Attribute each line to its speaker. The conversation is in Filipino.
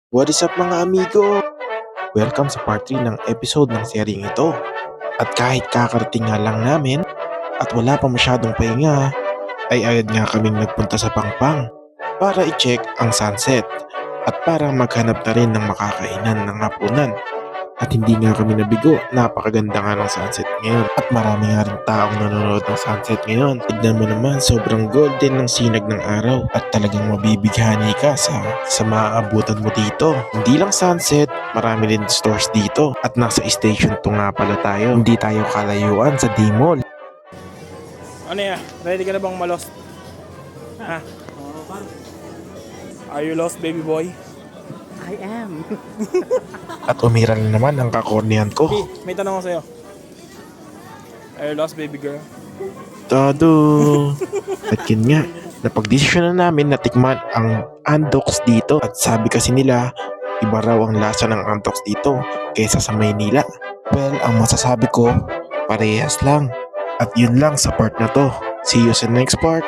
Speaker 1: What is up mga amigo? Welcome sa part 3 ng episode ng seryeng ito. At kahit kakarating nga lang namin at wala pa masyadong pahinga, ay agad nga kaming nagpunta sa Pangpang para i-check ang sunset at para maghanap na rin ng makakainan ng hapunan. At hindi nga kami nabigo, napakaganda nga ng sunset ngayon at marami nga rin taong nanonood ng sunset ngayon. Tignan mo naman, sobrang golden ng sinag ng araw at talagang mabibighani ka sa maaabutan mo dito. Hindi lang sunset, marami din stores dito at nasa station 2 nga pala tayo. Hindi tayo kalayuan sa D-Mall.
Speaker 2: Ano ya? Ready ka na bang malos? Ha? Are you lost, baby boy?
Speaker 3: I am.
Speaker 1: At umiral na naman ang kakornihan ko.
Speaker 2: Hey, may tanong ako sa'yo. Are you lost, baby girl?
Speaker 1: Todo. At yun nga, napagdesisyon na namin na tikman ang Andox dito. At sabi kasi nila, iba raw ang lasa ng Andox dito kaysa sa Maynila. Well, ang masasabi ko, parehas lang. At yun lang sa part na to. See you sa next part.